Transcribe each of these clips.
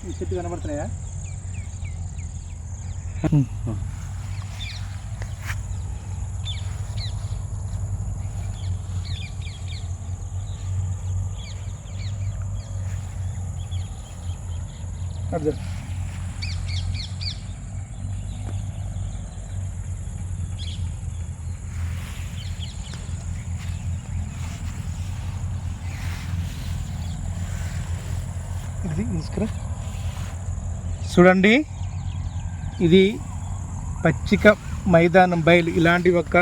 ఈ చెట్టు కనబడుతున్నాయా? అదే ఇది తీసుకురా. చూడండి, ఇది పచ్చిక మైదానం బయలు. ఇలాంటి ఒక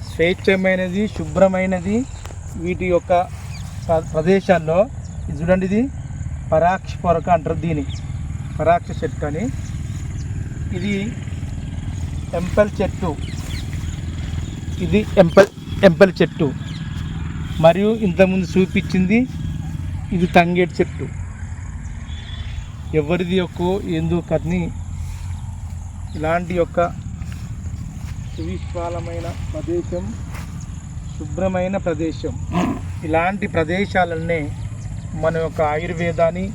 స్వేచ్ఛమైనది, శుభ్రమైనది వీటి యొక్క ప్రదేశాల్లో ఇది చూడండి, ఇది పరాక్ష పొరక అంటారు దీని, పరాక్ష చెట్టు అని. ఇది ఎంపల్ చెట్టు, ఇది ఎంపల్ చెట్టు. మరియు ఇంతకుముందు చూపించింది ఇది తంగేడు చెట్టు. ఎవరిది యొక్క ఎందుకు కని ఇలాంటి యొక్క సువిశాలమైన ప్రదేశం, శుభ్రమైన ప్రదేశం, ఇలాంటి ప్రదేశాలనే మన యొక్క ఆయుర్వేదాన్ని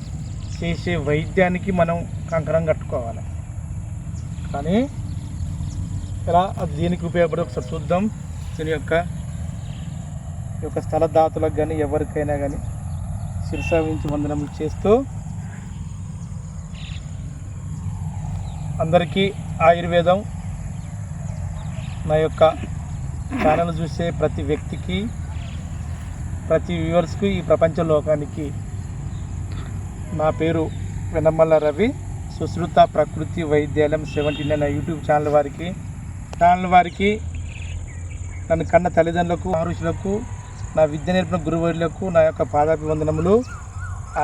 చేసే వైద్యానికి మనం కంకణం కట్టుకోవాలి. కానీ ఎలా అది దేనికి ఉపయోగపడే ఒకసారి చూద్దాం. దీని యొక్క స్థలదాతులకు కానీ ఎవరికైనా కానీ శిరసావించి వందనములు చేస్తూ అందరికీ ఆయుర్వేదం నా యొక్క ఛానల్ చూసే ప్రతి వ్యక్తికి, ప్రతి వ్యూవర్స్కి, ఈ ప్రపంచ లోకానికి నా పేరు వెనమల్ల రవి, సుశ్రుత ప్రకృతి వైద్యాలయం 79 నా యూట్యూబ్ ఛానల్ వారికి నన్ను కన్న తల్లిదండ్రులకు, మహర్షులకు, నా విద్య నేర్పిన గురువులకు నా యొక్క పాదాభివందనములు.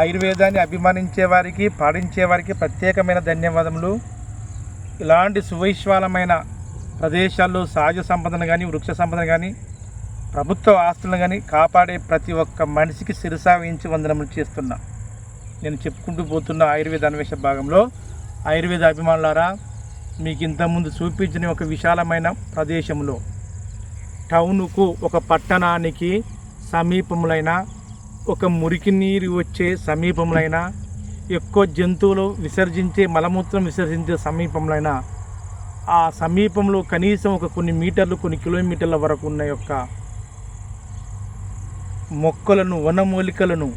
ఆయుర్వేదాన్ని అభిమానించే వారికి, పాటించే వారికి ప్రత్యేకమైన ధన్యవాదములు. ఇలాంటి సువైశ్వాలమైన ప్రదేశాల్లో సహజ సంపదను కానీ, వృక్ష సంపదను కానీ, ప్రభుత్వ ఆస్తులను కానీ కాపాడే ప్రతి ఒక్క మనిషికి శిరసావించి వందనములు చేస్తున్నా. నేను చెప్పుకుంటూ పోతున్న ఆయుర్వేద అన్వేషణ భాగంలో, ఆయుర్వేద అభిమానులారా, మీకు ఇంతకుముందు చూపించిన ఒక విశాలమైన ప్రదేశంలో, టౌన్కు, ఒక పట్టణానికి సమీపములైన, ఒక మురికి నీరు వచ్చే సమీపములైన, ఎక్కువ జంతువులు విసర్జించే మలమూత్రం విసర్జించే సమీపంలోన, ఆ సమీపంలో కనీసం ఒక కొన్ని మీటర్లు, కొన్ని కిలోమీటర్ల వరకు ఉన్న యొక్క మొక్కలను, వనమూలికలను,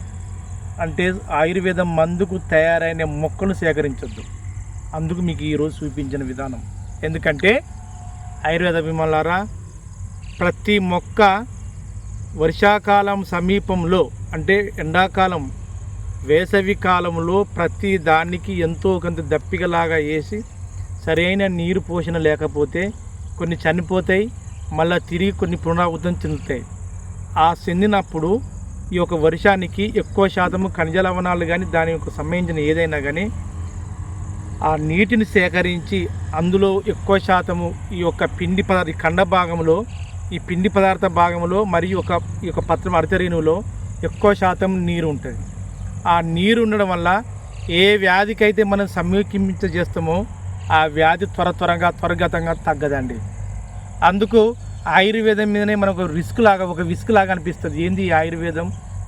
అంటే ఆయుర్వేదం మందుకు తయారైన మొక్కలను సేకరించొద్దు. అందుకు మీకు ఈరోజు చూపించిన విధానం. ఎందుకంటే ఆయుర్వేద అభిమానులారా, ప్రతి మొక్క వర్షాకాలం సమీపంలో, అంటే ఎండాకాలం, వేసవి కాలంలో ప్రతి దానికి ఎంతో కొంత దప్పికలాగా వేసి సరైన నీరు పోషణ లేకపోతే కొన్ని చనిపోతాయి, మళ్ళీ తిరిగి కొన్ని పునరావృతం చెందుతాయి. ఆ చెందినప్పుడు ఈ యొక్క వర్షానికి ఎక్కువ శాతము ఖనిజ లవణాలు కానీ, దాని యొక్క సంబంధించిన ఏదైనా కానీ ఆ నీటిని సేకరించి అందులో ఎక్కువ శాతము ఈ యొక్క పిండి పదార్థ ఖండ భాగంలో, ఈ పిండి పదార్థ భాగంలో మరియు ఈ యొక్క పత్రం అర్ధరేణువులో ఎక్కువ శాతం నీరు ఉంటుంది. ఆ నీరు ఉండడం వల్ల ఏ వ్యాధికైతే మనం సమీపించేస్తామో ఆ వ్యాధి త్వరగతంగా తగ్గదండి. అందుకు ఆయుర్వేదం మీదనే మనకు ఒక విస్క్ లాగా అనిపిస్తుంది. ఏంది ఆయుర్వేదం,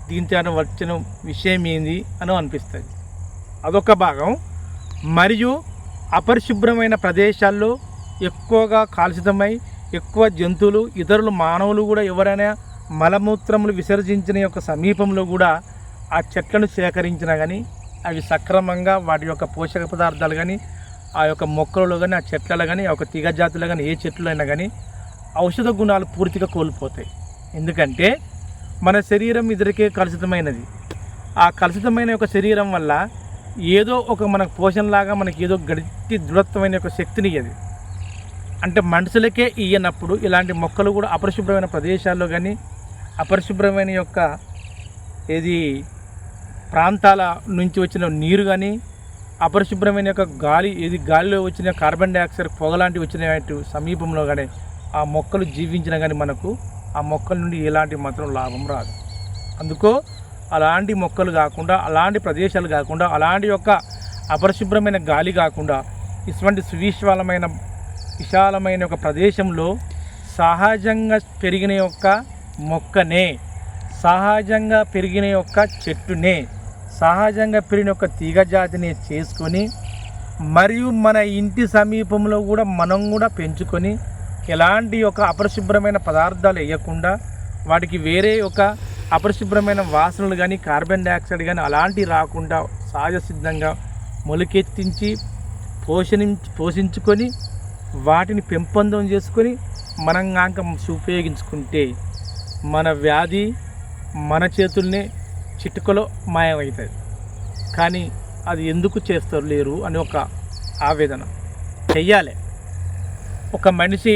దీంతో వచ్చిన విషయం ఏంది అని అనిపిస్తుంది. అదొక భాగం. మరియు అపరిశుభ్రమైన ప్రదేశాల్లో ఎక్కువగా కాలుషితమై, ఎక్కువ జంతువులు, ఇతరులు, మానవులు కూడా ఎవరైనా మలమూత్రములు విసర్జించిన యొక్క సమీపంలో కూడా ఆ చెట్లను సేకరించినా కానీ అవి సక్రమంగా వాటి యొక్క పోషక పదార్థాలు కానీ, ఆ యొక్క మొక్కలలో కానీ, ఆ చెట్లలో కానీ, ఆ యొక్క తీగ జాతులు కానీ, ఏ చెట్లు అయినా కానీ ఔషధ గుణాలు పూర్తిగా కోల్పోతాయి. ఎందుకంటే మన శరీరం ఇద్దరికే కలుషితమైనది. ఆ కలుషితమైన యొక్క శరీరం వల్ల ఏదో ఒక మనకు పోషణలాగా మనకి ఏదో గట్టి దృఢత్వమైన యొక్క శక్తిని ఇయ్యది. అంటే మనుషులకే ఇయ్యనప్పుడు ఇలాంటి మొక్కలు కూడా అపరిశుభ్రమైన ప్రదేశాల్లో కానీ, అపరిశుభ్రమైన యొక్క ప్రాంతాల నుంచి వచ్చిన నీరు కానీ, అపరిశుభ్రమైన యొక్క గాలిలో వచ్చిన కార్బన్ డైఆక్సైడ్ పొగ లాంటివి వచ్చిన సమీపంలో కానీ ఆ మొక్కలు జీవించినా కానీ మనకు ఆ మొక్కల నుండి ఎలాంటి మాత్రం లాభం రాదు. అందుకో అలాంటి మొక్కలు కాకుండా, అలాంటి ప్రదేశాలు కాకుండా, అలాంటి యొక్క అపరిశుభ్రమైన గాలి కాకుండా, ఇటువంటి విశాలమైన ఒక ప్రదేశంలో సహజంగా పెరిగిన యొక్క మొక్కనే, సహజంగా పెరిగిన యొక్క చెట్టునే, సహజంగా పెరిగిన ఒక తీగ జాతిని చేసుకొని మరియు మన ఇంటి సమీపంలో కూడా మనం కూడా పెంచుకొని ఎలాంటి ఒక అపరిశుభ్రమైన పదార్థాలు వేయకుండా వాటికి వేరే ఒక అపరిశుభ్రమైన వాసనలు కానీ కార్బన్ డైఆక్సైడ్ కానీ అలాంటివి రాకుండా సహజ సిద్ధంగా మొలకెత్తించి పోషించుకొని వాటిని పెంపొందం చేసుకొని మనం కాక ఉపయోగించుకుంటే మన వ్యాధి మన చేతుల్నే చిటికలో మాయమవుతుంది. కానీ అది ఎందుకు చేస్తారు లేరు అని ఒక ఆవేదన. చెయ్యాలి. ఒక మనిషి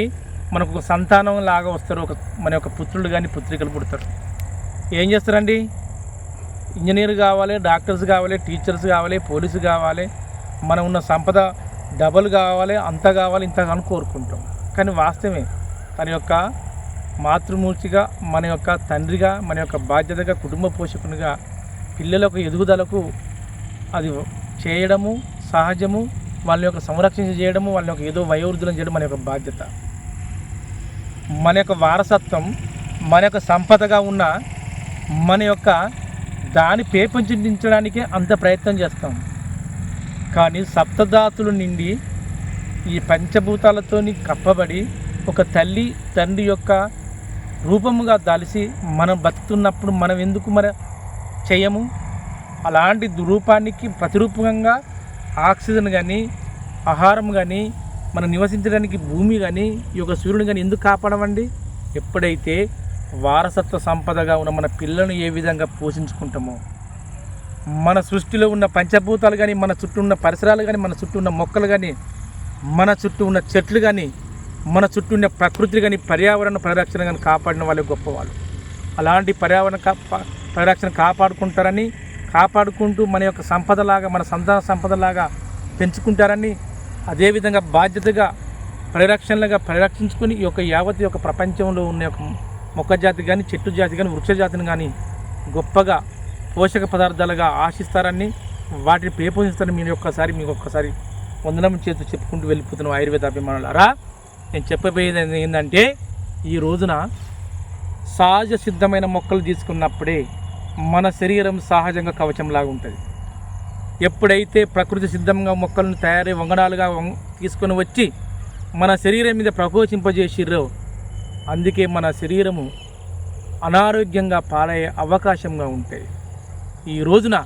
మనకు ఒక సంతానం లాగా వస్తారు, మన యొక్క పుత్రులు కానీ పుత్రికలు పుడతారు. ఏం చేస్తారండి? ఇంజనీర్ కావాలి, డాక్టర్స్ కావాలి, టీచర్స్ కావాలి, పోలీసు కావాలి, మనం ఉన్న సంపద డబల్ కావాలి, అంత కావాలి, ఇంత అని కోరుకుంటాం. కానీ వాస్తవమే తన యొక్క మాతృమూర్తిగా, మన యొక్క తండ్రిగా, మన యొక్క బాధ్యతగా, కుటుంబ పోషకునిగా పిల్లలకు ఎదుగుదలకు అది చేయడము సహజము. వాళ్ళ యొక్క సంరక్షణ చేయడము, వాళ్ళ యొక్క ఏదో వయోవృద్ధులను చేయడం మన యొక్క బాధ్యత. మన యొక్క వారసత్వం, మన యొక్క సంపదగా ఉన్న మన యొక్క దాన్ని పెంపొందించడానికే అంత ప్రయత్నం చేస్తాం. కానీ సప్తధాతుల నిండి ఈ పంచభూతాలతోని కప్పబడి ఒక తల్లి తండ్రి యొక్క రూపముగా దాల్చి మనం బతుకుతున్నప్పుడు మనం ఎందుకు చేయము? అలాంటి రూపానికి ప్రతిరూపంగా ఆక్సిజన్ కానీ, ఆహారం కానీ, మనం నివసించడానికి భూమి కానీ, ఈ యొక్క సూర్యుని కానీ ఎందుకు కాపాడమండి? ఎప్పుడైతే వారసత్వ సంపదగా ఉన్న మన పిల్లలను ఏ విధంగా పోషించుకుంటామో, మన సృష్టిలో ఉన్న పంచభూతాలు కానీ, మన చుట్టూ ఉన్న పరిసరాలు కానీ, మన చుట్టూ ఉన్న మొక్కలు కానీ, మన చుట్టూ ఉన్న చెట్లు కానీ, మన చుట్టూ ఉన్న ప్రకృతి కానీ, పర్యావరణ పరిరక్షణ కానీ కాపాడిన వాళ్ళే గొప్పవాళ్ళు. అలాంటి పర్యావరణ పరిరక్షణ కాపాడుకుంటూ మన యొక్క సంపదలాగా, మన సంతాన సంపదలాగా పెంచుకుంటారని, అదేవిధంగా బాధ్యతగా పరిరక్షించుకొని ఈ యొక్క యావత్ యొక్క ప్రపంచంలో ఉన్న యొక్క మొక్క జాతి కానీ, చెట్టు జాతి కానీ, వృక్ష జాతిని కానీ గొప్పగా పోషక పదార్థాలుగా ఆశిస్తారని, వాటిని పెంపొందిస్తారని మీకు ఒక్కసారి వందనం చేస్తూ చెప్పుకుంటూ వెళ్ళిపోతున్నాం. ఆయుర్వేద అభిమానులారా, నేను చెప్పబోయేది ఏంటంటే, ఈ రోజున సహజ సిద్ధమైన మొక్కలు తీసుకున్నప్పుడే మన శరీరం సహజంగా కవచంలాగా ఉంటుంది. ఎప్పుడైతే ప్రకృతి సిద్ధంగా మొక్కలను తయారై వంగడాలుగా తీసుకొని వచ్చి మన శరీరం మీద ప్రకోచింపజేసిర్రో, అందుకే మన శరీరము అనారోగ్యంగా పాలయ్యే అవకాశంగా ఉంటాయి. ఈ రోజున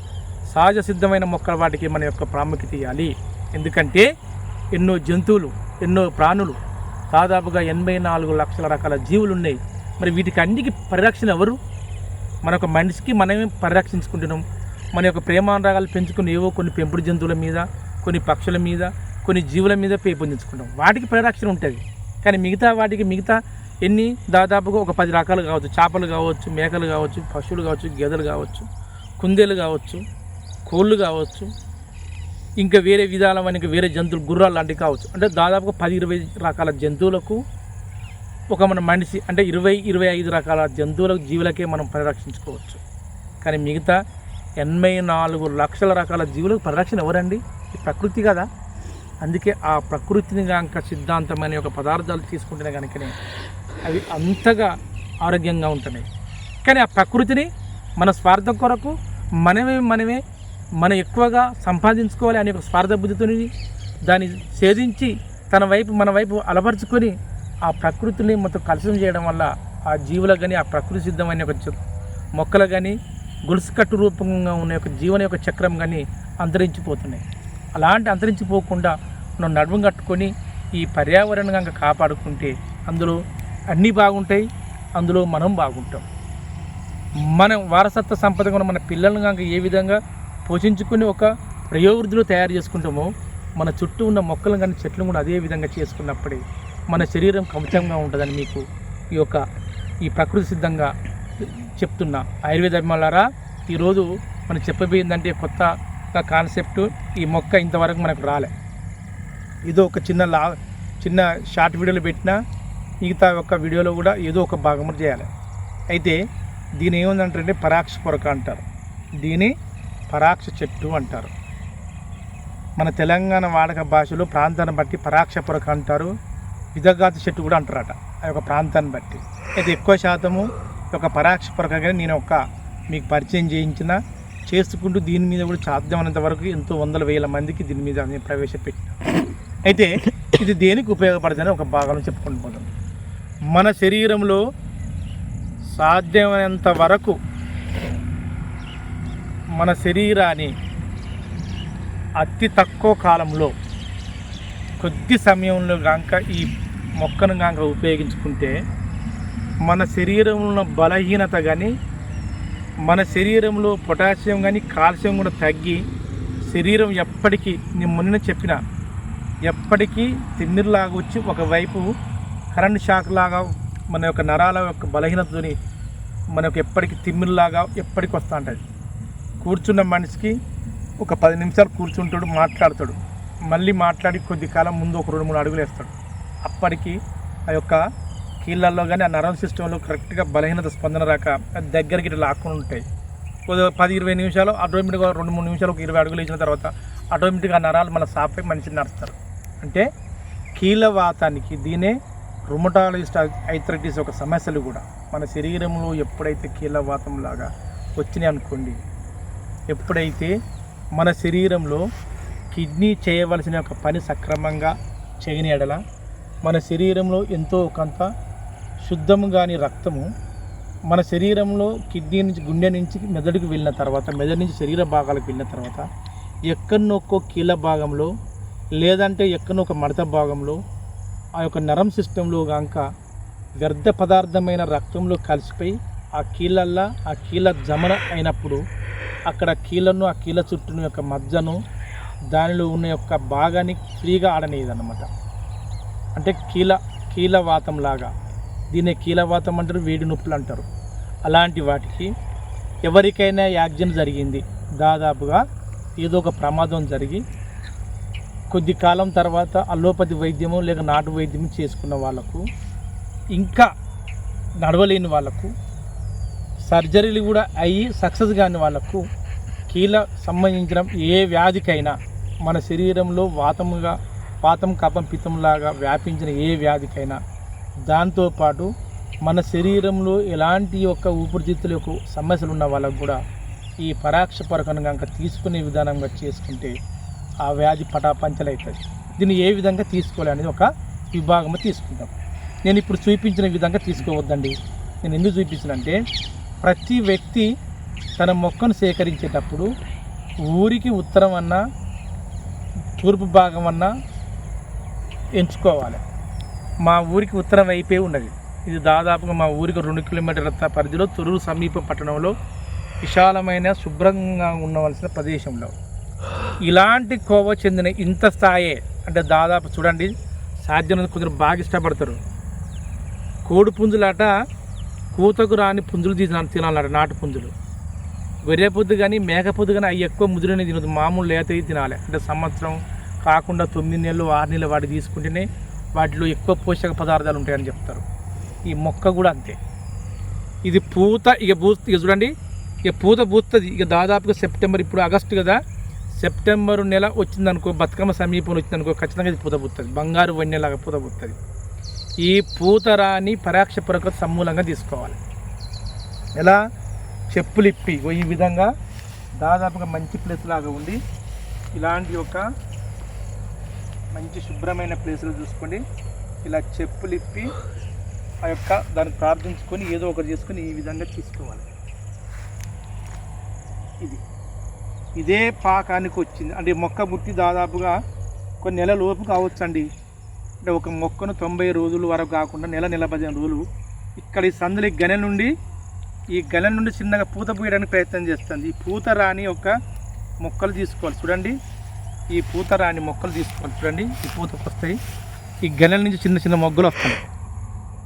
సహజ సిద్ధమైన మొక్కల వాటికి మన యొక్క ప్రాముఖ్యత ఇవ్వాలి. ఎందుకంటే ఎన్నో జంతువులు, ఎన్నో ప్రాణులు, దాదాపుగా 84 లక్షల రకాల జీవులు ఉన్నాయి. మరి వీటికి అన్నిటికీ పరిరక్షణ ఎవరు? మన యొక్క మనిషికి మనమే పరిరక్షించుకుంటున్నాం. మన యొక్క ప్రేమానురాగాలు పెంచుకుని ఏవో కొన్ని పెంపుడు జంతువుల మీద, కొన్ని పక్షుల మీద, కొన్ని జీవుల మీద పెంపొందించుకుంటాం. వాటికి పరిరక్షణ ఉంటుంది. కానీ మిగతా ఎన్ని దాదాపుగా ఒక 10 రకాలు కావచ్చు. చేపలు కావచ్చు, మేకలు కావచ్చు, పశువులు కావచ్చు, గేదెలు కావచ్చు, కుందేలు కావచ్చు, కోళ్ళు కావచ్చు, ఇంకా వేరే విధాలమైన వేరే జంతువులు, గుర్రాలు లాంటివి కావచ్చు. అంటే దాదాపుగా 10-20 రకాల జంతువులకు మన మనిషి అంటే 20-25 రకాల జంతువులకు, జీవులకే మనం పరిరక్షించుకోవచ్చు. కానీ మిగతా 84 లక్షల రకాల జీవులకు పరిరక్షణ ఎవరండి? ఈ ప్రకృతి కదా. అందుకే ఆ ప్రకృతిని కనుక సిద్ధాంతమైన యొక్క పదార్థాలు తీసుకుంటేనే కనుకనే అవి అంతగా ఆరోగ్యంగా ఉంటున్నాయి. కానీ ఆ ప్రకృతిని మన స్వార్థం కొరకు మనం ఎక్కువగా సంపాదించుకోవాలి అనే ఒక స్వార్థ బుద్ధితో దాన్ని ఛేదించి మన వైపు అలపరుచుకొని ఆ ప్రకృతిని మొత్తం కలుషితం చేయడం వల్ల ఆ జీవులకు కానీ, ఆ ప్రకృతి సిద్ధమైన ఒక మొక్కలు కానీ, గొలుసుకట్టు రూపంగా ఉన్న యొక్క జీవన యొక్క చక్రం కానీ అంతరించిపోతున్నాయి. అలాంటి అంతరించిపోకుండా మనం నడుము కట్టుకొని ఈ పర్యావరణం కనుక కాపాడుకుంటే అందులో అన్నీ బాగుంటాయి, అందులో మనం బాగుంటాం. మనం వారసత్వ సంపదగా మన పిల్లలను కనుక ఏ విధంగా పోషించుకుని ఒక ప్రయోవృద్ధిలో తయారు చేసుకుంటామో, మన చుట్టూ ఉన్న మొక్కలను కానీ చెట్లను కూడా అదే విధంగా చేసుకున్నప్పుడే మన శరీరం కవచంగా ఉంటుందని మీకు ఈ ప్రకృతి సిద్ధంగా చెప్తున్నా. ఆయుర్వేద అభిమానులారా, ఈరోజు మనం చెప్పబోయిందంటే కొత్త కాన్సెప్ట్. ఈ మొక్క ఇంతవరకు మనకు రాలే. ఏదో ఒక చిన్న షార్ట్ వీడియోలు పెట్టినా మిగతా ఒక వీడియోలో కూడా ఏదో ఒక భాగం చేయాలి. అయితే దీని ఏముందంటే పరాక్ష పొరక అంటారు, దీని పరాక్ష చెట్టు అంటారు. మన తెలంగాణ వాడక భాషలో ప్రాంతాన్ని బట్టి పరాక్ష పొరక అంటారు, విదగాతి చెట్టు కూడా అంటారట, ఆ యొక్క ప్రాంతాన్ని బట్టి. అయితే ఎక్కువ శాతము ఒక పరాక్ష పొరకగా నేను మీకు పరిచయం చేయించిన చేసుకుంటూ దీని మీద కూడా సాధ్యమైనంత వరకు ఎంతో వందల వేల మందికి దీని మీద నేను ప్రవేశపెట్టిన. అయితే ఇది దేనికి ఉపయోగపడుతుందని ఒక భాగంలో చెప్పుకుంటూ పోతాం. మన శరీరంలో సాధ్యమైనంత వరకు మన శరీరాన్ని అతి తక్కువ కాలంలో కొద్ది సమయంలో గాంక ఈ మొక్కను గాంక ఉపయోగించుకుంటే మన శరీరంలో ఉన్న బలహీనత కానీ మన శరీరంలో పొటాషియం కానీ కాల్షియం కూడా తగ్గి శరీరం ఎప్పటికీ నేను మొన్న చెప్పిన ఎప్పటికీ తిమ్మిరిలాగా వచ్చి ఒకవైపు కరెంట్ షాక్ లాగా మన యొక్క నరాల యొక్క బలహీనతని మనకు ఎప్పటికీ తిమ్మిరిలాగా ఎప్పటికి వస్తూ ఉంటుంది. కూర్చున్న మనిషికి ఒక 10 నిమిషాలు కూర్చుంటాడు, మాట్లాడతాడు, మళ్ళీ మాట్లాడి కొద్ది కాలం ముందు ఒక 2-3 అడుగులు వేస్తాడు. అప్పటికి ఆ యొక్క కీళ్ళల్లో కానీ ఆ నరం సిస్టంలో కరెక్ట్గా బలహీనత స్పందన రాక దగ్గరికి ఇట్లా లాక్కుని ఉంటాయి. 10-20 నిమిషాలు ఆటోమేటిక్గా 2-3 నిమిషాలు ఒక 20 అడుగులు వేసిన తర్వాత ఆటోమేటిక్గా ఆ నరాలు మన సాపై మనిషిని నడుస్తారు. అంటే కీళ్ళవాతానికి దీనే రుమటాలజిస్ట్ ఐథరైటిస్ ఒక సమస్యలు కూడా మన శరీరంలో ఎప్పుడైతే కీళ్ళవాతం లాగా వచ్చినాయి అనుకోండి, ఎప్పుడైతే మన శరీరంలో కిడ్నీ చేయవలసిన ఒక పని సక్రమంగా చేయని ఎడల మన శరీరంలో ఎంతో కొంత శుద్ధము కాని రక్తము మన శరీరంలో కిడ్నీ నుంచి గుండె నుంచి మెదడుకు వెళ్ళిన తర్వాత మెదడు నుంచి శరీర భాగాలకు వెళ్ళిన తర్వాత ఎక్కడనొక్కో కీళ్ళ భాగంలో లేదంటే ఎక్కడో ఒక మడత భాగంలో ఆ యొక్క నరం సిస్టంలో కనుక వ్యర్థ పదార్థమైన రక్తంలో కలిసిపోయి ఆ కీళ్ళల్లో ఆ కీళ్ళ జమన అయినప్పుడు అక్కడ కీళ్ళను ఆ కీళ్ళ చుట్టూ యొక్క మజ్జను దానిలో ఉన్న యొక్క భాగాన్ని ఫ్రీగా ఆడనేది అన్నమాట. అంటే కీలవాతం లాగా దీన్ని కీలవాతం అంటారు, వేడి నొప్పులు అంటారు. అలాంటి వాటికి ఎవరికైనా యాక్సిడెంట్ జరిగింది, దాదాపుగా ఏదో ఒక ప్రమాదం జరిగి కొద్ది కాలం తర్వాత అలోపతి వైద్యము లేక నాటు వైద్యము చేసుకున్న వాళ్ళకు, ఇంకా నడవలేని వాళ్ళకు, సర్జరీలు కూడా అయ్యి సక్సెస్ కాని వాళ్ళకు, కీళ్ళ సంబంధించిన ఏ వ్యాధికైనా మన శరీరంలో వాతం కఫం పిత్తంలాగా వ్యాపించిన ఏ వ్యాధికైనా, దాంతోపాటు మన శరీరంలో ఎలాంటి యొక్క ఊపిరితిత్తుల యొక్క సమస్యలు ఉన్న వాళ్ళకు కూడా ఈ పరాక్ష పరకను కనుక తీసుకునే విధానంగా చేసుకుంటే ఆ వ్యాధి పటాపంచలవుతుంది. దీన్ని ఏ విధంగా తీసుకోవాలి అనేది ఒక విభాగము తీసుకుంటాం. నేను ఇప్పుడు చూపించిన విధంగా తీసుకోవద్దండి. నేను ఎందుకు చూపించానంటే ప్రతి వ్యక్తి తన మొక్కను సేకరించేటప్పుడు ఊరికి ఉత్తరం అన్నా తూర్పు భాగం అన్నా ఎంచుకోవాలి. మా ఊరికి ఉత్తరం వైపే ఉన్నది. ఇది దాదాపుగా మా ఊరికి 2 కిలోమీటర్ల పరిధిలో తొర్రూరు సమీప పట్టణంలో విశాలమైన శుభ్రంగా ఉండవలసిన ప్రదేశంలో ఇలాంటి కోవ చెందిన ఇంత స్థాయే అంటే దాదాపు చూడండి, సాధ్యమైనంత కొందరు బాగా ఇష్టపడతారు. కోడి పుంజులాట కూతకు రాని పుంజులు తినాలట, నాటు పుంజులు. గొర్రె పొద్దు కానీ మేక పొద్దు కానీ అవి ఎక్కువ ముదురనే తినదు, మామూలు లేతవి తినాలి. అంటే సంవత్సరం కాకుండా 9 నెలలు 6 నెలలు వాటి తీసుకుంటేనే వాటిలో ఎక్కువ పోషక పదార్థాలు ఉంటాయని చెప్తారు. ఈ మొక్క కూడా అంతే. ఇది పూత ఇక చూడండి, ఇక పూత పూస్తుంది. ఇక దాదాపుగా సెప్టెంబర్, ఇప్పుడు ఆగస్టు కదా, సెప్టెంబర్ నెల వచ్చిందనుకో, బతుకమ్మ సమీపంలో వచ్చిందనుకో, ఖచ్చితంగా ఇది పూత పూస్తుంది. బంగారు వన్నెలాగా పూత పూస్తుంది. ఈ పూత రాని పరాక్ష పొరకు సమూలంగా తీసుకోవాలి. ఎలా? చెప్పులిప్పి ఈ విధంగా దాదాపుగా మంచి ప్లేస్ లాగా ఉండి ఇలాంటి ఒక మంచి శుభ్రమైన ప్లేసులు చూసుకోండి. ఇలా చెప్పులిప్పి ఆ యొక్క దాన్ని ప్రార్థించుకొని ఏదో ఒకటి చేసుకొని ఈ విధంగా తీసుకోవాలి. ఇదే పాకానికి వచ్చింది. అంటే మొక్క పుట్టి దాదాపుగా కొన్ని నెలల లోపు కావచ్చండి. అంటే ఒక మొక్కను 90 రోజుల వరకు కాకుండా నెల 15 రోజులు ఇక్కడ ఈ సందులు ఈ గెల నుండి చిన్నగా పూత పూయడానికి ప్రయత్నం చేస్తుంది. ఈ పూత రాని ఒక మొక్కలు తీసుకోవాలి. చూడండి, ఈ పూత రాని మొక్కలు తీసుకోవాలి. చూడండి, ఈ పూతకు వస్తాయి. ఈ గెలల నుంచి చిన్న చిన్న మొగ్గలు వస్తాయి.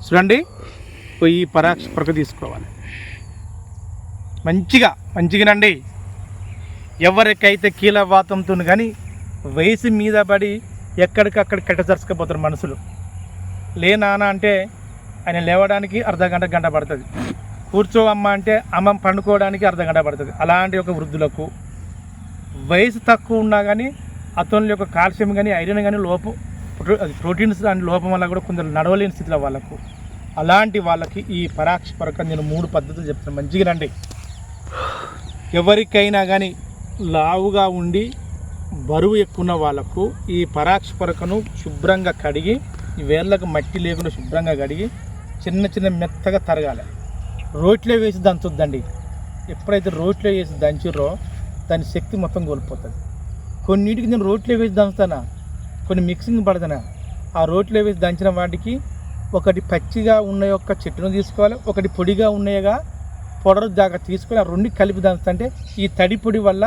చూడండి, ఈ పరాక్ష పొరకు తీసుకోవాలి. మంచిగానండి. ఎవరికైతే కీలవాతంతో కానీ వయసు మీద పడి ఎక్కడికక్కడ కెట్టచరుచుకుపోతారు మనుషులు. నాన్న అంటే ఆయన లేవడానికి గంట పడుతుంది, కూర్చోవమ్మ అంటే అమ్మ పండుకోవడానికి గంట పడుతుంది. అలాంటి ఒక వృద్ధులకు వయసు తక్కువ ఉన్నా కానీ అతనుల యొక్క కాల్షియం కానీ ఐరన్ కానీ ప్రోటీన్స్ దాని లోపం వల్ల కూడా కొందరు నడవలేని స్థితిలో వాళ్ళకు, అలాంటి వాళ్ళకి ఈ పరాక్ష పొరక నేను 3 పద్ధతులు చెప్తాను. మంచిగానండి. ఎవరికైనా కానీ లావుగా ఉండి బరువు ఎక్కువ వాళ్ళకు ఈ పరాక్ష పొరకను శుభ్రంగా కడిగి ఈ వేళ్ళకు మట్టి లేకుండా శుభ్రంగా కడిగి చిన్న చిన్న మెత్తగా తరగాలి. రోట్లో వేసి దంచొద్దండి. ఎప్పుడైతే రోట్లో వేసి దంచిర్రో దాని శక్తి మొత్తం కోల్పోతుంది. కొన్నిటికి నేను రోట్లో వేసి దంచుతానా, కొన్ని మిక్సింగ్ పడతానా. ఆ రోట్లో వేసి దంచిన వాటికి ఒకటి పచ్చిగా ఉన్న యొక్క చెట్టును తీసుకోవాలి, ఒకటి పొడిగా ఉన్నాయిగా పొడరు దాకా తీసుకొని ఆ రెండు కలిపి దంచుతుంటే ఈ తడి పొడి వల్ల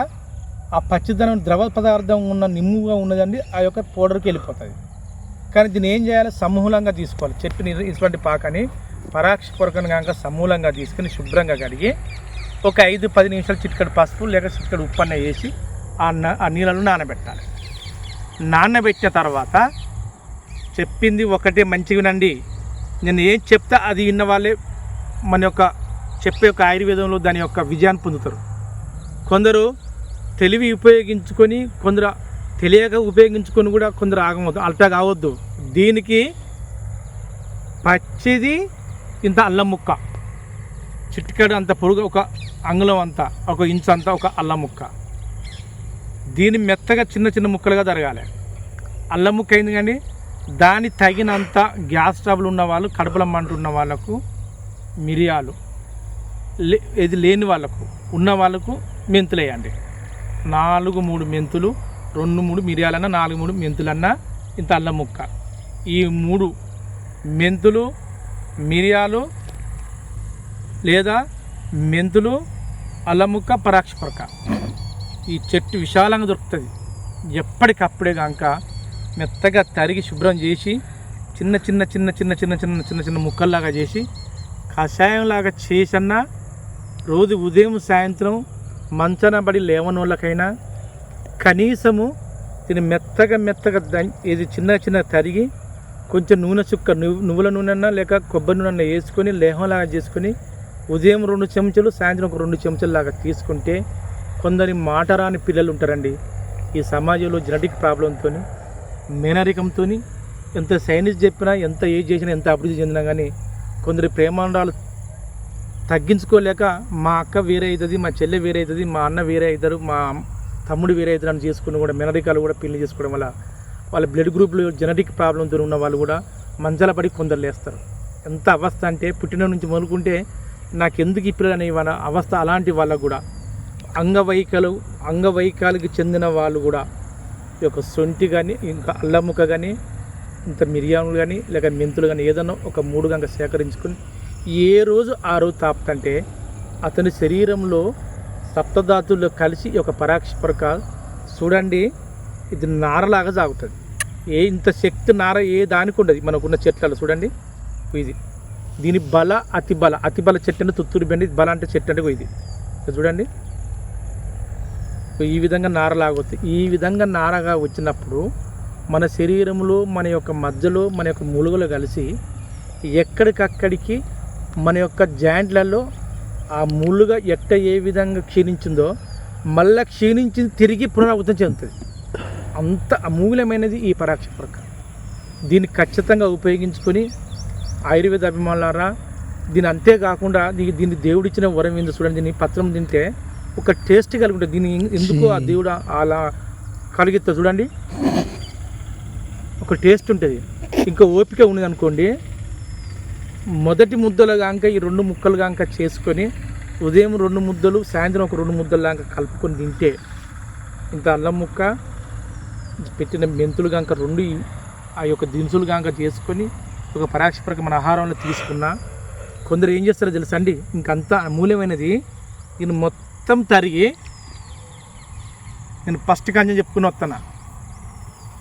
ఆ పచ్చిదనం ద్రవ పదార్థం ఉన్న నిమ్ముగా ఉన్నదండి ఆ యొక్క పౌడర్కి వెళ్ళిపోతుంది. కానీ దీన్ని ఏం చేయాలి, సమూలంగా తీసుకోవాలి. చెట్టుని ఇటువంటి పాకని పరాక్ష పొరకను కనుక సమూలంగా తీసుకుని శుభ్రంగా కడిగి ఒక 5-10 నిమిషాలు చిటికెడు పసుపు లేక చిటికెడు ఉప్పు అన్న వేసి ఆ నీళ్ళలో నానబెట్టాలి. నానబెట్టిన తర్వాత చెప్పింది ఒకటే మంచిగా వినండి. నేను ఏం చెప్తా అది విన్న వాళ్ళే మన యొక్క చెప్పే యొక్క ఆయుర్వేదంలో దాని యొక్క విజయాన్ని పొందుతారు. కొందరు తెలివి ఉపయోగించుకొని, కొందరు తెలియక ఉపయోగించుకొని కూడా కొందరు ఆగవద్దు, అల్టా కావద్దు. దీనికి పచ్చిది ఇంత అల్లం ముక్క, చిటికెడు అంత పొడుగు, ఒక అంగుళం అంతా, ఒక ఇంచు అంతా ఒక అల్లం ముక్క. దీన్ని మెత్తగా చిన్న చిన్న ముక్కలుగా తరగాలి. అల్లం ముక్క అయింది కానీ దాని తగినంత గ్యాస్ ట్రబుల్ ఉన్న వాళ్ళు, కడుపుల మంట ఉన్న వాళ్ళకు మిరియాలు, ఇది లేని వాళ్ళకు ఉన్న వాళ్ళకు మెంతులు వేయండి. 4-3 మెంతులు, 2-3 మిరియాలన్నా, 4-3 మెంతులన్నా, ఇంత అల్లం ముక్క. ఈ 3 మెంతులు, మిరియాలు లేదా మెంతులు, అల్లం ముక్క, పరాక్ష పొరక ఈ చెట్టు విశాలంగా దొరుకుతుంది. ఎప్పటికప్పుడే కనుక మెత్తగా తరిగి శుభ్రం చేసి చిన్న చిన్న చిన్న చిన్న చిన్న చిన్న చిన్న చిన్న ముక్కల్లాగా చేసి కషాయంలాగా చేసన్నా రోజు ఉదయం సాయంత్రం మంచన పడి లేవనోళ్ళకైనా కనీసము దీన్ని మెత్తగా ఇది చిన్న చిన్న తరిగి కొంచెం నూనె చుక్క, నువ్వుల నూనె లేక కొబ్బరి నూనె వేసుకొని లేహంలాగా చేసుకొని ఉదయం 2 చెంచాలు, సాయంత్రం ఒక 2 చెంచాలు లాగా తీసుకుంటే కొందరి మాట రాని పిల్లలు ఉంటారండి. ఈ సమాజంలో జెనెటిక్ ప్రాబ్లంతో, మేనరికంతో ఎంత సైన్స్ చెప్పినా, ఎంత ఏజ్ చేసినా, ఎంత అభివృద్ధి చెందినా కానీ కొందరి ప్రేమాండాలు తగ్గించుకోలేక మా అక్క వేరే అవుతుంది, మా చెల్లె వేరే అవుతుంది, మా అన్న వేరే అవుతారు, మా తమ్ముడు వేరే అవుతారు అని చేసుకుని కూడా మేనరికాలు కూడా పెళ్లి చేసుకోవడం వల్ల వాళ్ళ బ్లడ్ గ్రూప్లో జెనెటిక్ ప్రాబ్లంతో ఉన్న వాళ్ళు కూడా మంచాల పడి కొందరు లేస్తారు. ఎంత అవస్థ అంటే పుట్టిన నుంచి మొదలుకుంటే నాకు ఎందుకు ఈ పిల్లలు అనే అవస్థ. అలాంటి వాళ్ళకు కూడా అంగవైకల్యానికి చెందిన వాళ్ళు కూడా ఈ యొక్క సొంటి కానీ, ఇంకా అల్లం ముక్క కానీ, ఇంత మిరియాలు కానీ లేక మెంతులు కానీ ఏదన్నా ఒక 3 గంటలు సేకరించుకొని ఏ రోజు ఆ రోజు తాపుతంటే అతని శరీరంలో సప్తధాతుల్లో కలిసి ఒక పరాక్ష పొరక చూడండి, ఇది నారలాగా సాగుతుంది. ఇంత శక్తి నార ఏ దానికి ఉండదు మనకున్న చెట్లలో. చూడండి ఇది, దీని అతి బల చెట్టు అంటే తుత్తూరు బెండి, బల అంటే చెట్టు అంటే ఇది చూడండి. ఈ విధంగా నారలాగొచ్చు. ఈ విధంగా నారగా వచ్చినప్పుడు మన శరీరంలో, మన యొక్క మధ్యలో, మన యొక్క మూలుగలు కలిసి ఎక్కడికక్కడికి మన యొక్క జాయింట్లలో ఆ మూలుగా ఏ విధంగా క్షీణించిందో మళ్ళీ క్షీణించి తిరిగి పునరావృతం చెందుతుంది. అంత అమూల్యమైనది ఈ పరాక్ష పొరక. దీన్ని ఖచ్చితంగా ఉపయోగించుకొని ఆయుర్వేద అభిమానులారా, దీని అంతేకాకుండా దీన్ని దేవుడిచ్చిన వరం ఏందో చూడండి. దీన్ని పత్రం తింటే ఒక టేస్ట్ కలిగి ఉంటుంది. దీన్ని ఎందుకు ఆ దేవుడు అలా కలిగిస్తా చూడండి, ఒక టేస్ట్ ఉంటుంది. ఇంకా ఓపిక ఉన్నది అనుకోండి, మొదటి ముద్దలు కాక ఈ 2 ముక్కలు కాక చేసుకొని ఉదయం 2 ముద్దలు, సాయంత్రం ఒక 2 ముద్దలు దాకా కలుపుకొని తింటే ఇంత అల్లం ముక్క, పెట్టిన మెంతులు కాక 2 ఆ యొక్క దినుసులు కాక చేసుకొని ఒక పరాక్ష పొరక మన ఆహారంలో తీసుకున్నా కొందరు ఏం చేస్తారో తెలుసా అండి, ఇంకంత అమూల్యమైనది. దీన్ని మొత్తం తరిగి నేను ఫస్ట్ కాంచెం చెప్పుకుని వస్తాను.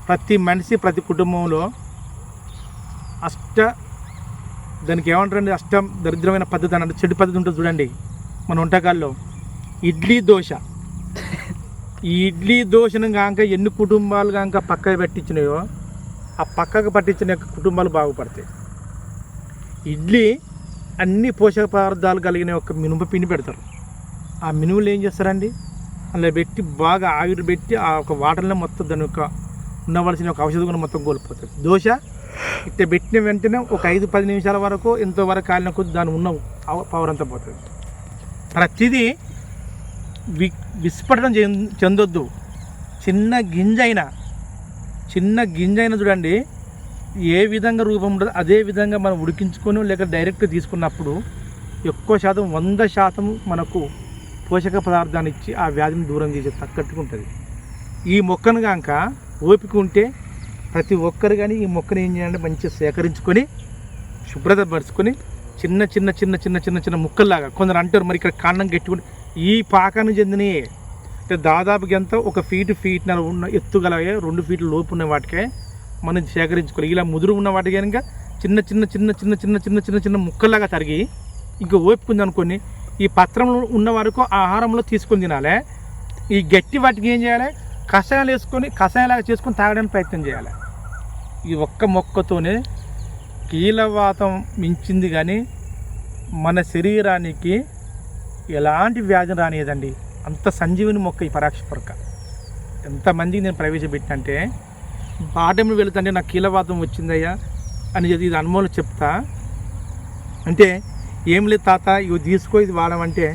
ప్రతి మనిషి, ప్రతి కుటుంబంలో దానికి ఏమంటారండి, దరిద్రమైన పద్ధతి అన్నట్టు చెడు పద్ధతి ఉంటుంది చూడండి మన వంటకాల్లో. ఇడ్లీ దోశ, ఈ ఇడ్లీ దోశను కాక ఎన్ని కుటుంబాలు కాక పక్కకు పట్టించినాయో ఆ పక్కకు పట్టించిన కుటుంబాలు బాగుపడతాయి. ఇడ్లీ అన్ని పోషక పదార్థాలు కలిగిన ఒక మినుము పిండి పెడతారు. ఆ మినుములు ఏం చేస్తారండి, అలా పెట్టి బాగా ఆవిరి పెట్టి ఆ ఒక వాటర్లో మొత్తం దాని యొక్క ఉండవలసిన ఒక ఔషధ గుణం మొత్తం కోల్పోతుంది. దోశ ఇట్లా పెట్టిన వెంటనే ఒక 5-10 నిమిషాల వరకు ఎంతవరకు కాలిన కొద్ది దాని ఉన్న పవర్ అంతా పోతుంది. ప్రతిదీ విస్ఫోటనం చెందొద్దు. చిన్న గింజ అయినా చూడండి ఏ విధంగా రూపం ఉంటుందో అదే విధంగా మనం ఉడికించుకొని లేక డైరెక్ట్గా తీసుకున్నప్పుడు ఎక్కువ శాతం 100% మనకు పోషక పదార్థాన్ని ఇచ్చి ఆ వ్యాధిని దూరం చేసే తగ్గట్టుగా ఉంటుంది. ఈ మొక్కను కనుక ఓపిక ఉంటే ప్రతి ఒక్కరు కానీ ఈ మొక్కను ఏం చేయాలంటే మంచిగా సేకరించుకొని శుభ్రత పరుచుకొని చిన్న చిన్న చిన్న చిన్న చిన్న చిన్న ముక్కల్లాగా కొందరు అంటారు మరి ఇక్కడ కాండం గట్టుకుని ఈ పాకానికి చెందినయే అంటే దాదాపుగా ఎంత 1 ఫీట్నర ఉన్న ఎత్తుగలవే 2 ఫీట్ల లోపు ఉన్న వాటికే మనం సేకరించుకోవాలి. ఇలా ముదురు ఉన్న వాటికి కనుక చిన్న చిన్న చిన్న చిన్న చిన్న చిన్న చిన్న చిన్న ముక్కల్లాగా తరిగి ఇంకా ఓపుకుంది అనుకోని ఈ పత్రంలో ఉన్న వరకు ఆహారంలో తీసుకొని తినాలి. ఈ గట్టి వాటికి ఏం చేయాలి, కషాయాలు వేసుకొని కషాయాలాగా చేసుకొని తాగడానికి ప్రయత్నం చేయాలి. ఈ ఒక్క మొక్కతోనే కీలవాతం మించింది కానీ మన శరీరానికి ఎలాంటి వ్యాధి రానియదండి. అంత సంజీవిని మొక్క ఈ పరాక్ష పొరక. ఎంతమందికి నేను ప్రవేశపెట్టినంటే బాటంలో వెళుతుంటే నాకు కీలవాతం వచ్చిందయ్యా అని ఇది అనుభవం చెప్తా అంటే ఏం లేదు తాత ఇవి తీసుకో ఇది వాడమంటే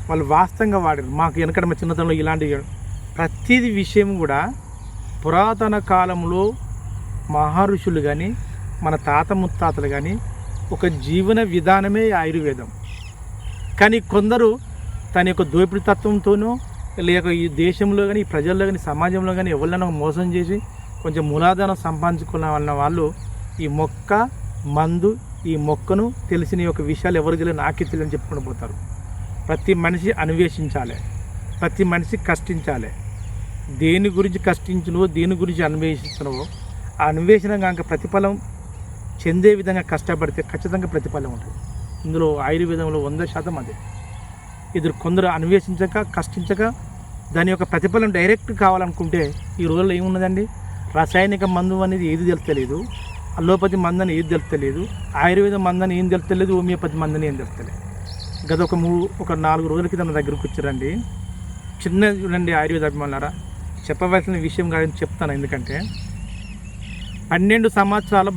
వాళ్ళు వాస్తవంగా వాడారు. మాకు వెనకడ మా చిన్నతనంలో ఇలాంటి ప్రతిదీ విషయం కూడా పురాతన కాలంలో మహర్షులు కానీ మన తాత ముత్తాతలు కానీ ఒక జీవన విధానమే ఆయుర్వేదం. కానీ కొందరు తన యొక్క దోపిడీ తత్వంతోనో లేక ఈ దేశంలో కానీ ఈ ప్రజల్లో కానీ సమాజంలో కానీ ఎవరినైనా మోసం చేసి కొంచెం మూలాధారం సంపాదించుకున్న వాళ్ళు ఈ మొక్క మందు ఈ మొక్కను తెలిసిన యొక్క విషయాలు ఎవరు తెలియదు నాకే తెలియని చెప్పుకుంటూ పోతారు. ప్రతి మనిషి అన్వేషించాలి, ప్రతి మనిషి కష్టించాలి. దేని గురించి కష్టించినవో దేని గురించి అన్వేషించినవో ఆ అన్వేషణ కనుక ప్రతిఫలం చెందే విధంగా కష్టపడితే ఖచ్చితంగా ప్రతిఫలం ఉంటుంది. ఇందులో ఆయుర్వేదంలో 100% అదే. ఇద్దరు కొందరు అన్వేషించక కష్టించక దాని యొక్క ప్రతిఫలం డైరెక్ట్ కావాలనుకుంటే ఈ రోజుల్లో ఏమున్నదండి, రసాయనిక మందు అనేది ఏది తెలుస్తలేదు, అల్లోపతి మందని ఏది తెలుస్తలేదు, ఆయుర్వేద మందని ఏం తెలుస్తలేదు, హోమియోపతి మందని ఏం తెలుస్తలేదు. గత ఒక 4 రోజుల క్రితం నా దగ్గరకు వచ్చారండి. చిన్న చూడండి ఆయుర్వేద అభిమానులారా, చెప్పవలసిన విషయం కాదని చెప్తాను. ఎందుకంటే 12 సంవత్సరాల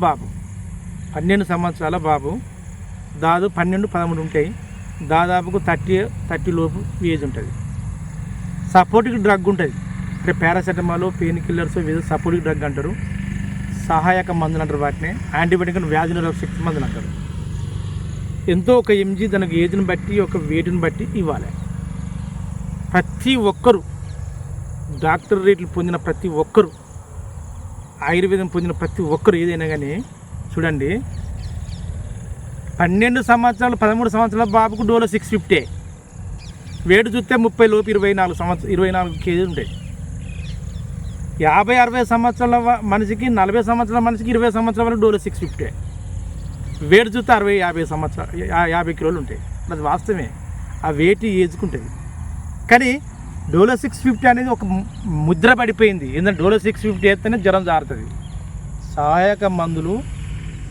బాబు దాదాపు 12-13 ఉంటాయి. దాదాపుకు 30 లోపు ఏజ్ ఉంటుంది. సపోర్టివ్ డ్రగ్ ఉంటుంది అంటే పారాసెటమాల్ పెయిన్ కిల్లర్స్ ఏదో సపోర్టివ్ డ్రగ్ అంటారు, సహాయక మందులు అంటారు, వాటిని యాంటీబయాటిక్ వ్యాధి నిరోధక శక్తి మందులు అంటారు. ఎంతో 1 mg దానికి ఏజ్ని బట్టి ఒక వెయిట్ని బట్టి ఇవ్వాలి. ప్రతి ఒక్కరు డాక్టర్ రేట్లు పొందిన ప్రతి ఒక్కరు ఆయుర్వేదం పొందిన ప్రతి ఒక్కరు ఏదైనా కానీ చూడండి 12 సంవత్సరాలు 13 సంవత్సరాల బాబుకు డోలో 650, వేడి చూస్తే 30 లోపు 24 కేజీలు ఉంటాయి. 50-60 సంవత్సరాల మనిషికి 40 సంవత్సరాల మనిషికి 20 సంవత్సరాల వరకు డోలో 650, వేడి చూస్తే 60-50 సంవత్సరాలు 50 కిలోలు ఉంటాయి. అది వాస్తవమే, ఆ వెయిట్ ఏజ్కుంటుంది. కానీ డోలో 650 అనేది ఒక ముద్ర పడిపోయింది. ఏంటంటే డోలో 650 వేస్తేనే జ్వరం జారుతుంది. సహాయక మందులు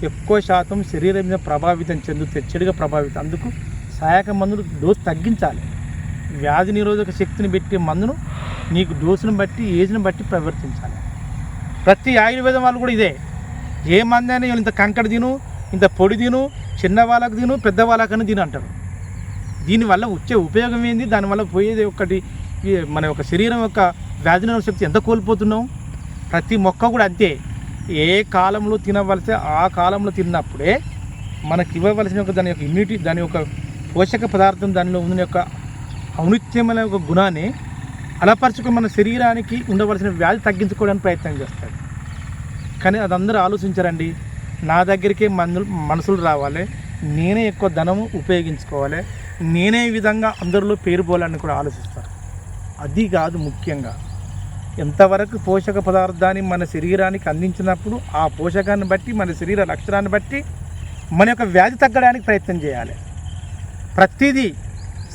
ఎక్కువ శాతం శరీరం మీద ప్రభావితం చెందుతాయి, చెడుగా ప్రభావితం. అందుకు సహాయక మందులు డోసు తగ్గించాలి. వ్యాధి నిరోధక శక్తిని పెట్టే మందును నీకు డోసును బట్టి ఏజ్ని బట్టి ప్రవర్తించాలి. ప్రతి ఆయుర్వేదం వాళ్ళు కూడా ఇదే. ఏ మంది అయినా ఇంత కంకడ తిను, ఇంత పొడి తిను, చిన్న వాళ్ళకు తిను, పెద్ద వాళ్ళకని తిను అంటారు. దీనివల్ల వచ్చే ఉపయోగం ఏంది, దానివల్ల పోయేది ఒకటి మన యొక్క శరీరం యొక్క వ్యాధి నిరోధక శక్తి ఎంత కోల్పోతున్నాం. ప్రతి మొక్క కూడా అంతే. ఏ కాలంలో తినవలసి ఆ కాలంలో తిన్నప్పుడే మనకి ఇవ్వవలసిన యొక్క దాని యొక్క ఇమ్యూనిటీ, దాని యొక్క పోషక పదార్థం, దానిలో ఉన్న యొక్క ఔన్నత్యమైన ఒక గుణాన్ని అలపరుచుకొని మన శరీరానికి ఉండవలసిన వ్యాధి తగ్గించుకోవడానికి ప్రయత్నం చేస్తాడు. కానీ అది అందరూ ఆలోచించారండి. నా దగ్గరికే మనుషులు రావాలి, నేనే ఎక్కువ ధనము ఉపయోగించుకోవాలి, నేనే విధంగా అందరిలో పేరు పోవాలని కూడా ఆలోచిస్తారు. అది కాదు ముఖ్యంగా. ఎంతవరకు పోషక పదార్థాన్ని మన శరీరానికి అందించినప్పుడు ఆ పోషకాన్ని బట్టి మన శరీర లక్షణాన్ని బట్టి మన యొక్క వ్యాధి తగ్గడానికి ప్రయత్నం చేయాలి. ప్రతిదీ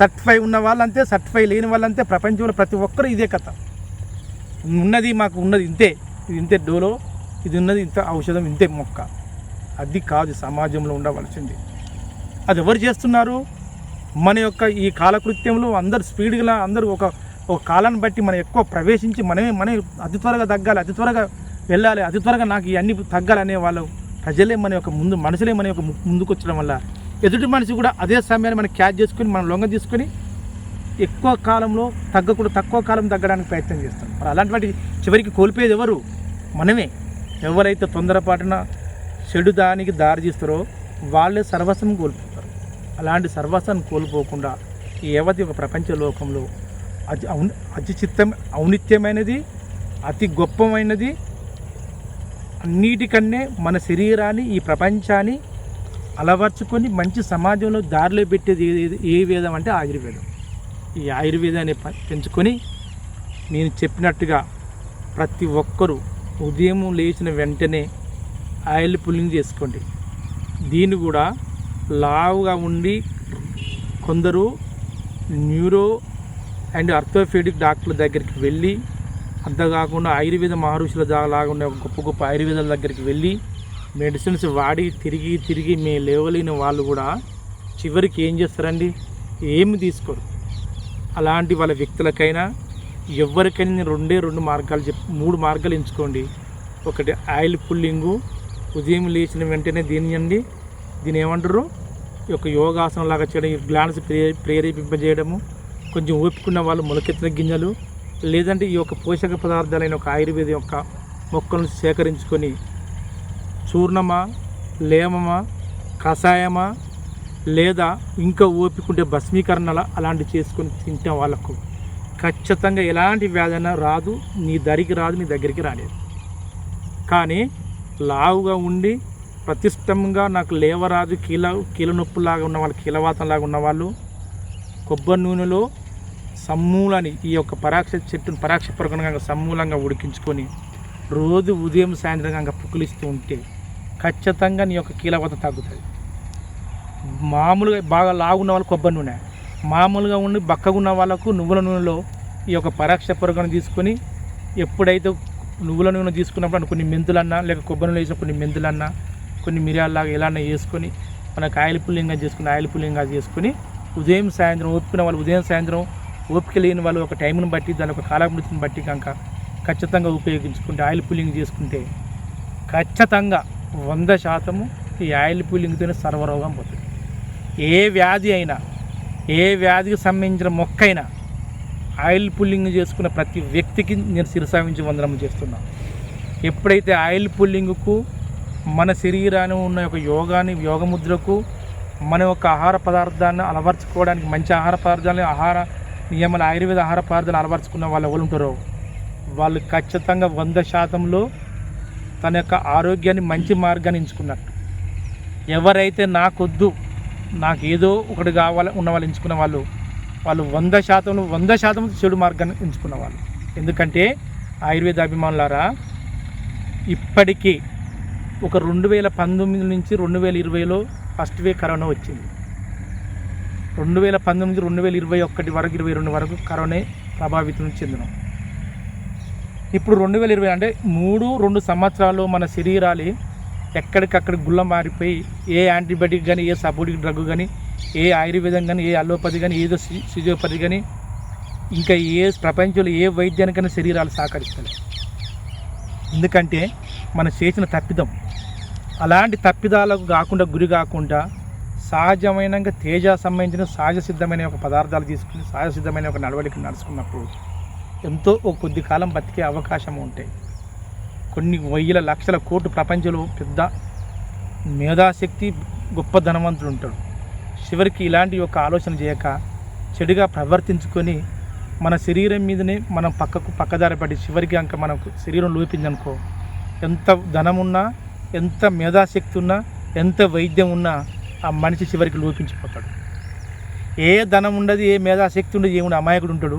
సర్టిఫై ఉన్న వాళ్ళంతే, సర్టిఫై లేని వాళ్ళంతే. ప్రపంచంలో ప్రతి ఒక్కరు ఇదే కథ. మాకు ఉన్నది ఇంతే, ఇది ఇంతే డోలో, ఇది ఉన్నది ఇంత ఔషధం, ఇంతే మొక్క. అది కాదు సమాజంలో ఉండవలసింది. అది ఎవరు చేస్తున్నారు? మన యొక్క ఈ కాలకృత్యంలో అందరు స్పీడ్గా అందరూ ఒక కాలాన్ని బట్టి మనం ఎక్కువ ప్రవేశించి మనమే అతి త్వరగా తగ్గాలి, అతి త్వరగా వెళ్ళాలి, అతి త్వరగా నాకు ఇవన్నీ తగ్గాలనే వాళ్ళు ప్రజలే మన యొక్క మనుషులే మన యొక్క ముందుకు వచ్చడం వల్ల ఎదుటి మనిషి కూడా అదే సమయాన్ని మనం క్యాచ్ చేసుకొని మనం లొంగ తీసుకొని ఎక్కువ కాలంలో తగ్గకుండా తక్కువ కాలం తగ్గడానికి ప్రయత్నం చేస్తాం. మరి అలాంటి వాటి చివరికి కోల్పోయేది ఎవరు? మనమే. ఎవరైతే తొందరపాటున చెడు దానికి దారి తీస్తారో వాళ్ళే సర్వస్వం కోల్పోతారు. అలాంటి సర్వస్వాన్ని కోల్పోకుండా ఈ యావతి ఒక ప్రపంచ లోకంలో ఔనిత్యమైనది, అతి గొప్పమైనది, అన్నిటికన్నే మన శరీరాన్ని, ఈ ప్రపంచాన్ని అలవర్చుకొని మంచి సమాజంలో దారిలో పెట్టేది ఏ వేదం అంటే ఆయుర్వేదం. ఈ ఆయుర్వేదాన్ని పెంచుకొని నేను చెప్పినట్టుగా ప్రతి ఒక్కరూ ఉదయం లేచిన వెంటనే ఆయిల్ పుల్లింగ్ చేసుకోండి. దీన్ని కూడా లావుగా ఉండి కొందరు న్యూరో అండ్ ఆర్థోపెడిక్ డాక్టర్ల దగ్గరికి వెళ్ళి, అంతేకాకుండా ఆయుర్వేద మహర్షుల లాగా ఉన్న గొప్ప గొప్ప ఆయుర్వేదాల దగ్గరికి వెళ్ళి మెడిసిన్స్ వాడి తిరిగి మేము లేవలేని వాళ్ళు కూడా చివరికి ఏం చేస్తారండి? ఏమి తీసుకోరు. అలాంటి వాళ్ళ వ్యక్తులకైనా ఎవరికైనా నేను రెండు మార్గాలు 3 మార్గాలు ఎంచుకోండి. ఒకటి ఆయిల్ పుల్లింగు, ఉదయం లేచిన వెంటనే దీన్ని ఏమంటారు, ఈ యొక్క యోగాసనం లాగా చేయడం, గ్లాన్స్ ప్రేరేపింపజేయడము, కొంచెం ఓపికన్న వాళ్ళు మొలకెత్తిన గింజలు, లేదంటే ఈ యొక్క పోషక పదార్థాలైన ఒక ఆయుర్వేద యొక్క మొక్కలను సేకరించుకొని చూర్ణమా, లేమమా, కషాయమా, లేదా ఇంకా ఓపికంటే భస్మీకరణల అలాంటివి చేసుకొని తింటే వాళ్ళకు ఖచ్చితంగా ఎలాంటి వ్యాధైనా రాదు, నీ దరికి రాదు, నీ దగ్గరికి రాలేదు. కానీ లావుగా ఉండి ప్రతిష్టంగా నాకు లేవరాదు, కీళ్ళ నొప్పులాగా ఉన్న వాళ్ళు, కీలవాతంలాగా ఉన్నవాళ్ళు కొబ్బరి నూనెలో సమూలని ఈ యొక్క చెట్టును పరాక్షపరకంగా సమూలంగా ఉడికించుకొని రోజు ఉదయం సాయంత్రంగా పుక్కిలిస్తూ ఉంటే ఖచ్చితంగా నీ యొక్క కీలవాత తగ్గుతుంది. మామూలుగా బాగా లాగున్న వాళ్ళు కొబ్బరి నూనె, మామూలుగా ఉండి బక్కగా ఉన్న వాళ్ళకు నువ్వుల నూనెలో ఈ యొక్క పరాక్షపరకను తీసుకొని, ఎప్పుడైతే నువ్వుల నూనె తీసుకున్నప్పుడు కొన్ని మెంతులన్నా, లేక కొబ్బరి నూనె వేసిన కొన్ని మెంతులన్నా, కొన్ని మిరియాలలాగా ఎలా వేసుకొని మనకు ఆయిల్ పుల్లింగా చేసుకొని ఉదయం సాయంత్రం ఓపికన వాళ్ళు ఉదయం సాయంత్రం, ఓపిక లేని వాళ్ళు ఒక టైంను బట్టి, దాని ఒక కాలమితిని బట్టి కనుక ఖచ్చితంగా ఉపయోగించుకుంటే, ఆయిల్ పుల్లింగ్ చేసుకుంటే ఖచ్చితంగా 100% ఈ ఆయిల్ పుల్లింగ్తోనే సర్వరోగం పోతుంది. ఏ వ్యాధి అయినా, ఏ వ్యాధికి సంబంధించిన మొక్క అయినా ఆయిల్ పుల్లింగ్ చేసుకున్న ప్రతి వ్యక్తికి నేను శిరసావించి వందనం చేస్తున్నాను. ఎప్పుడైతే ఆయిల్ పుల్లింగ్కు మన శరీరాన్ని ఉన్న ఒక యోగముద్రకు మన యొక్క ఆహార పదార్థాన్ని అలవర్చుకోవడానికి, మంచి ఆహార పదార్థాలని, ఆహార నియమాలు, ఆయుర్వేద ఆహార పదార్థాలు అలవర్చుకున్న వాళ్ళు ఎవరు ఉంటారో వాళ్ళు ఖచ్చితంగా 100%లో తన యొక్క ఆరోగ్యాన్ని మంచి మార్గాన్ని ఎంచుకున్నట్టు. ఎవరైతే నాకొద్దు, నాకు ఏదో ఒకటి కావాలి ఉన్న వాళ్ళు ఎంచుకున్న వాళ్ళు 100% చెడు మార్గాన్ని ఎంచుకున్న వాళ్ళు. ఎందుకంటే ఆయుర్వేద అభిమానులారా, ఇప్పటికీ ఒక 2019 నుంచి 2020లో ఫస్ట్ వే కరోనా వచ్చింది. 2019 నుంచి 2021 వరకు 22 వరకు కరోనా ప్రభావితం చెందినాం. ఇప్పుడు 2020 అంటే 3-2 సంవత్సరాలు మన శరీరాలు ఎక్కడికక్కడ గుళ్ళ మారిపోయి, ఏ యాంటీబయాటిక్ కానీ, ఏ సపోర్టిక్ డ్రగ్ కానీ, ఏ ఆయుర్వేదం కానీ, ఏ అలోపతి కానీ, ఏదో ఫిజియోపతి కానీ, ఇంకా ఏ ప్రపంచంలో ఏ వైద్యానికైనా శరీరాలు సహకరిస్తాయి. ఎందుకంటే మనం చేసిన తప్పిదం. అలాంటి తప్పిదాలకు గురి కాకుండా సహజమైన తేజ సంబంధించిన సహజ సిద్ధమైన ఒక పదార్థాలు తీసుకుని సహజ సిద్ధమైన ఒక నడవడిక నడుచుకున్నప్పుడు ఎంతో కొద్ది కాలం బతికే అవకాశం ఉంటాయి. కొన్ని వేల లక్షల కోట్లు ప్రపంచంలో పెద్ద మేధాశక్తి, గొప్ప ధనవంతులు ఉంటాడు. చివరికి ఇలాంటి ఒక ఆలోచన చేయక చెడుగా ప్రవర్తించుకొని మన శరీరం మీదనే మనం పక్కదారి పడి చివరికి అంక మనకు శరీరం లోపిందనుకో, ఎంత ధనమున్నా, ఎంత మేధాశక్తి ఉన్నా, ఎంత వైద్యం ఉన్నా ఆ మనిషి చివరికి లోపించిపోతాడు. ఏ ధనం ఉండదు, ఏ మేధాశక్తి ఉండదు, ఏముండే అమాయకుడు ఉంటాడు.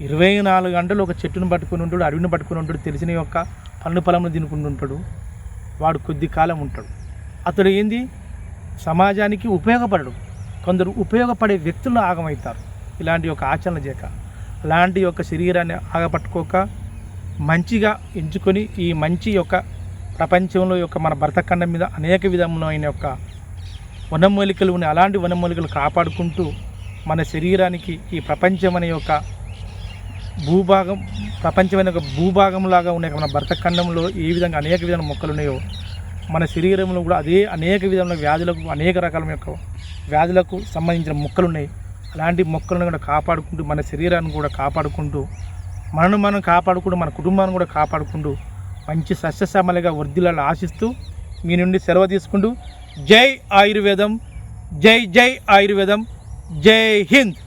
24 గంటలు ఒక చెట్టును పట్టుకొని ఉంటాడు, అడవిని పట్టుకొని ఉంటాడు, తెలిసిన యొక్క పొలంను తినుకుంటూ ఉంటాడు. వాడు కొద్ది కాలం ఉంటాడు. అతడు ఏంది, సమాజానికి ఉపయోగపడడు. కొందరు ఉపయోగపడే వ్యక్తులు ఆగమవుతారు ఇలాంటి ఒక ఆచరణ చేయక. అలాంటి యొక్క శరీరాన్ని ఆగపట్టుకోక మంచిగా ఎంచుకొని ఈ మంచి యొక్క ప్రపంచంలో యొక్క మన భరతఖండం మీద అనేక విధమైన యొక్క వనమూలికలు ఉన్నాయి. అలాంటి వనమూలికలు కాపాడుకుంటూ మన శరీరానికి ఈ ప్రపంచం అనే యొక్క ప్రపంచమైన ఒక భూభాగంలాగా ఉన్న మన భరతఖండంలో ఏ విధంగా అనేక విధమైన మొక్కలు ఉన్నాయో మన శరీరంలో కూడా అదే అనేక విధమైన వ్యాధులకు, అనేక రకాల యొక్క వ్యాధులకు సంబంధించిన మొక్కలు ఉన్నాయి. అలాంటి మొక్కలను కూడా కాపాడుకుంటూ మన శరీరాన్ని కూడా కాపాడుకుంటూ మనను మనం కాపాడుకుంటూ మన కుటుంబాన్ని కూడా కాపాడుకుంటూ మంచి సస్యశ్యామలుగా వర్ధిల్లాలని ఆశిస్తూ మీ నుండి సెలవు తీసుకుంటూ జై ఆయుర్వేదం, జై జై ఆయుర్వేదం, జై హింద్.